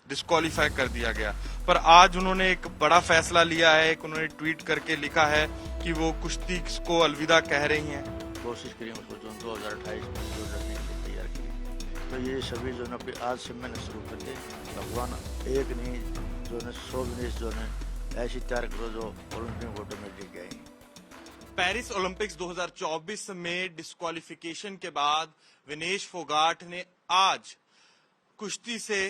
Disqualify कर दिया गया। पर आज उन्होंने एक बड़ा फैसला लिया है, उन्होंने ट्वीट करके लिखा है कि वो कुश्ती को अलविदा कह रही हैं। कोशिश करें उसको जो 2028 में जो लड़ने के लिए तैयार करें। तो ये सभी जो है अपनी आज से मैंने शुरू कर दे। भगवान एक नहीं जो है 100 विनेश जो है ऐसी तैयार करो जो ओलंपिक ऑटोमेटिक आए। पेरिस ओलंपिक्स 2024 में डिस्क्वालिफिकेशन के बाद विनेश फोगाट ने आज कुश्ती से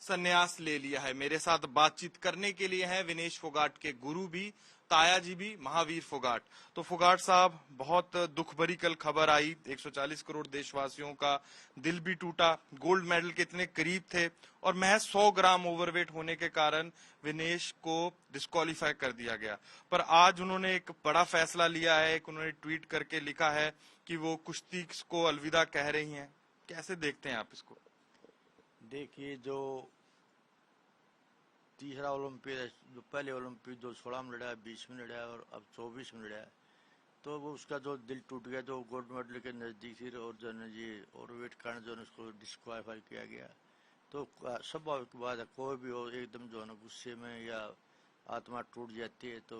संन्यास ले लिया है। मेरे साथ बातचीत करने के लिए हैं विनेश फोगाट के गुरु भी, ताया जी भी, महावीर फोगाट। तो फोगाट साहब, बहुत दुख भरी कल खबर आई, 140 करोड़ देशवासियों का दिल भी टूटा। गोल्ड मेडल के इतने करीब थे और महज 100 ग्राम ओवरवेट होने के कारण विनेश को डिस्क्वालीफाई कर दिया गया। पर आज उन्होंने एक बड़ा फैसला लिया है, उन्होंने ट्वीट करके लिखा है कि वो कुश्ती को अलविदा कह रही हैं। कैसे देखते हैं आप इसको? देखिए, जो तीसरा ओलंपिक है, जो पहले ओलंपिक जो 16 में लड़ा है, 20 में लड़ा है और अब 24 में लड़ा है, तो वो उसका जो दिल टूट गया, जो गोल्ड मेडल के नज़दीक थी और जो है ये ओवरवेट कारण जो है उसको डिस्क्वालीफाई किया गया। तो स्वाभाविक बात है, कोई भी हो एकदम जो है गुस्से में या आत्मा टूट जाती है तो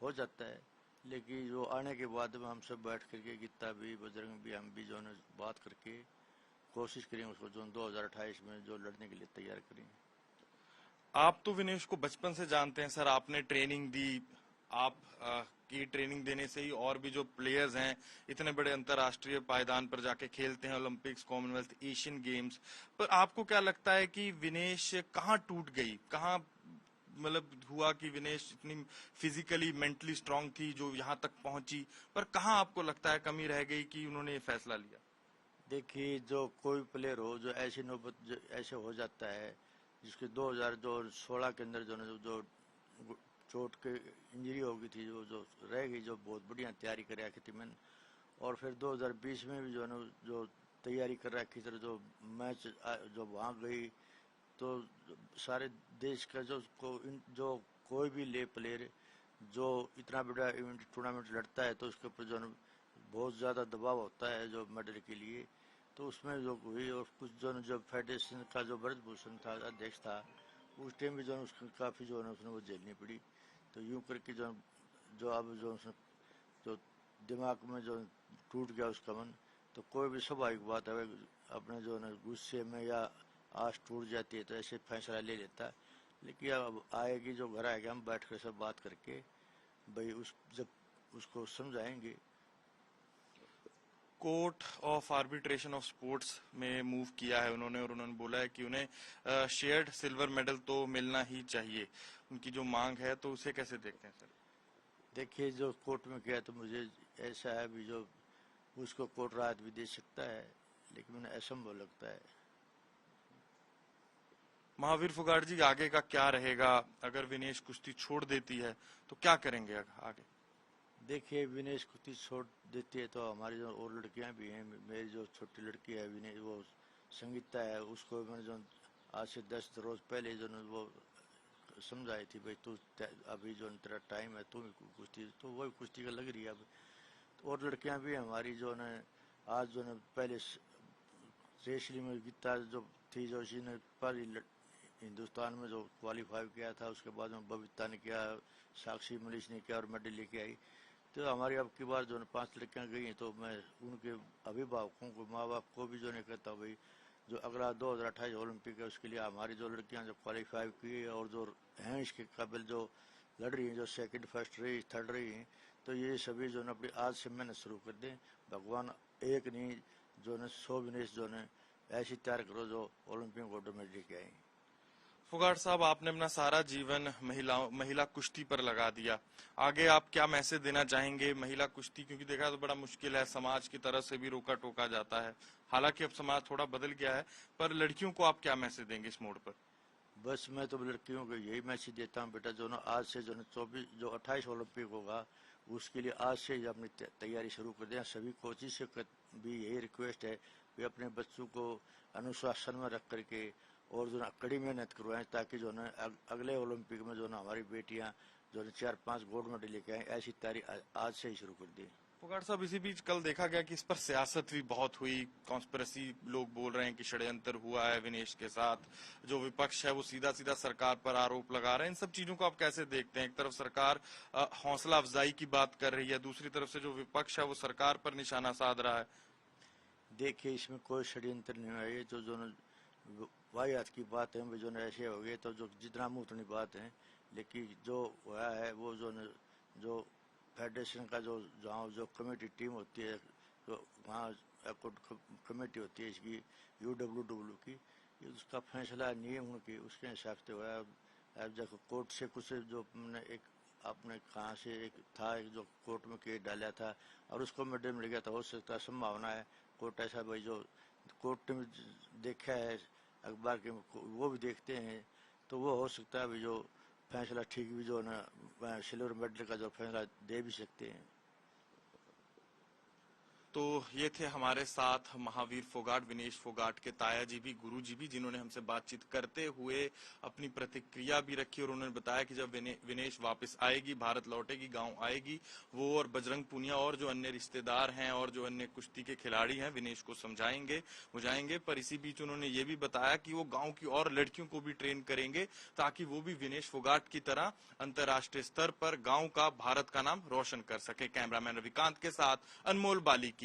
हो जाता है। लेकिन जो आने के बाद में हम सब बैठ करके गीता भी, बजरंग भी, हम भी जो है बात करके कोशिश करें उसको जो 2028 में जो लड़ने के लिए तैयार करें। आप तो विनेश को बचपन से जानते हैं सर, आपने ट्रेनिंग दी। आप की ट्रेनिंग देने से ही और भी जो प्लेयर्स हैं इतने बड़े अंतर्राष्ट्रीय पायदान पर जाके खेलते हैं, ओलंपिक्स, कॉमनवेल्थ, एशियन गेम्स। पर आपको क्या लगता है कि विनेश कहाँ टूट गई, कहाँ मतलब हुआ कि विनेश इतनी फिजिकली मेंटली स्ट्रांग थी जो यहाँ तक पहुंची, पर कहाँ आपको लगता है कमी रह गई कि उन्होंने ये फैसला लिया? देखिए, जो कोई प्लेयर हो जो ऐसी नौबत ऐसे हो जाता है, जिसके 2016 के अंदर जो चोट के इंजरी हो गई थी, जो रह गई, जो बहुत बढ़िया तैयारी कर रखी थी मैंने, और फिर 2020 में भी जो है ना जो तैयारी कर रखी थी, जो मैच जो वहाँ गई, तो सारे देश का जो कोई भी ले प्लेयर जो इतना बड़ा इवेंट टूर्नामेंट लड़ता है तो उसके ऊपर जो है बहुत ज़्यादा दबाव होता है जो मेडल के लिए। तो उसमें जो हुई, और कुछ जो जब फेडरेशन का जो ब्रजभूषण था अध्यक्ष था, उस टाइम भी जो है उसको काफ़ी जो है उसने वो झेलनी पड़ी। तो यूँ करके जो अब जो उसने जो दिमाग में जो टूट गया उसका मन, तो कोई भी स्वाभाविक बात है अपने जो है गुस्से में या आस टूट जाती है तो ऐसे फैसला ले लेता है। लेकिन अब आएगी जो घर आएगा, हम बैठ कर सब बात करके भाई जब उसको समझाएंगे। Court of arbitration of sports में मूव किया है उन्होंने, और उन्होंने बोला है कि उन्हें शेयर्ड सिल्वर मेडल तो मिलना ही चाहिए, उनकी जो मांग है। तो उसे कैसे देखते हैं सर? देखिए, जो कोर्ट में किया तो मुझे ऐसा है भी जो उसको कोर्ट राहत भी दे सकता है, लेकिन मुझे असंभव लगता है। महावीर फोगाट जी, आगे का क्या रहेगा? अगर विनेश कुश्ती छोड़ देती है तो क्या करेंगे आगे? देखिए, विनेश कुश्ती छोड़ देती है तो हमारी जो और लड़कियां भी हैं, मेरी जो छोटी लड़की है विनेश, वो संगीता है, उसको मैंने जो आज से 10 रोज पहले जो वो समझाई थी, भाई तू अभी जो तेरा टाइम है, तू कुश्ती, तो वही कुश्ती का लग रही है अब। तो और लड़कियां भी हमारी जो है आज जो है पहले रेसलिंग में गीता जो थी, जो इसी ने पहली हिंदुस्तान में जो क्वालिफाई किया था, उसके बाद में बबीता ने किया, साक्षी मनीष ने किया और मेडल लेके आई। तो हमारी अब की बार जो है 5 लड़कियां गई हैं, तो मैं उनके अभिभावकों को, माँ बाप को भी जो नहीं कहता भाई जो अगला 2028 ओलंपिक है उसके लिए हमारी जो लड़कियां जो क्वालिफाई की है और जो हैं इसके काबिल, जो लड़ रही हैं, जो सेकंड फर्स्ट रही, थर्ड रही हैं, तो ये सभी जो है अपनी आज से मेहनत शुरू कर दें। भगवान एक नहीं जो है 100 विनेश जो है ऐसी तैयार करो जो ओलंपिक गोल्ड मेडल लेके आए। फोगाट साहब, आपने अपना सारा जीवन महिला कुश्ती पर लगा दिया। आगे आप क्या मैसेज देना चाहेंगे? महिला कुश्ती क्योंकि देखा तो बड़ा मुश्किल है, समाज की तरफ से भी रोका टोका जाता है। हालांकि अब समाज थोड़ा बदल गया है, पर लड़कियों को आप क्या मैसेज देंगे इस मोड़ पर? बस मैं तो लड़कियों को यही मैसेज देता हूँ, बेटा जो ना आज से जो 28 ओलंपिक होगा उसके लिए आज से ही अपनी तैयारी शुरू कर दें। सभी कोचिज से भी यही रिक्वेस्ट है कि अपने बच्चों को अनुशासन में रख करके और जो ना कड़ी मेहनत करवाएं, ताकि जो ना अगले ओलंपिक में जो ना हमारी बेटियां जो 4-5 गोल्ड मेडल लेके आए, ऐसी तैयारी आज से ही शुरू कर दें। फोगाट साहब, इसी बीच कल देखा गया कि इस पर सियासत भी बहुत हुई, कॉन्स्पिरेसी लोग बोल रहे हैं कि षड्यंत्र हुआ है विनेश के साथ। जो विपक्ष है वो सीधा सीधा सरकार पर आरोप लगा रहे हैं। इन सब चीजों को आप कैसे देखते हैं? एक तरफ सरकार हौसला अफजाई की बात कर रही है, दूसरी तरफ से जो विपक्ष है वो सरकार पर निशाना साध रहा है। देखिए, इसमें कोई षड्यंत्र नहीं है। ये जो वाहियात की बात है वो जो ऐसे हो गए तो जो जितना मुंह उतनी बात है, लेकिन जो हुआ है वो जो फेडरेशन का जहाँ जो कमेटी टीम होती है, तो वहाँ कमेटी होती है इसकी UWW की, उसका फैसला नहीं उनकी उसके हिसाब से हुआ है। अब जब कोर्ट से कुछ जो एक आपने कहाँ से एक था जो कोर्ट में केस डाला था और उसको मेडल मिल गया था, हो सकता है संभावना है कोर्ट ऐसा भाई जो कोर्ट में देखा है अखबार के वो भी देखते हैं, तो वो हो सकता है अभी जो फैसला ठीक भी जो ना सिल्वर मेडल का जो फैसला दे भी सकते हैं। तो ये थे हमारे साथ महावीर फोगाट, विनेश फोगाट के ताया जी भी, गुरु जी भी, जिन्होंने हमसे बातचीत करते हुए अपनी प्रतिक्रिया भी रखी और उन्होंने बताया कि जब विनेश वापस आएगी, भारत लौटेगी, गांव आएगी, वो और बजरंग पूनिया और जो अन्य रिश्तेदार हैं और जो अन्य कुश्ती के खिलाड़ी हैं विनेश को समझाएंगे, बुझाएंगे। पर इसी बीच उन्होंने ये भी बताया कि वो गाँव की और लड़कियों को भी ट्रेन करेंगे ताकि वो भी विनेश फोगाट की तरह अंतर्राष्ट्रीय स्तर पर गाँव का, भारत का नाम रोशन कर सके। कैमरामैन रविकांत के साथ अनमोल बाली की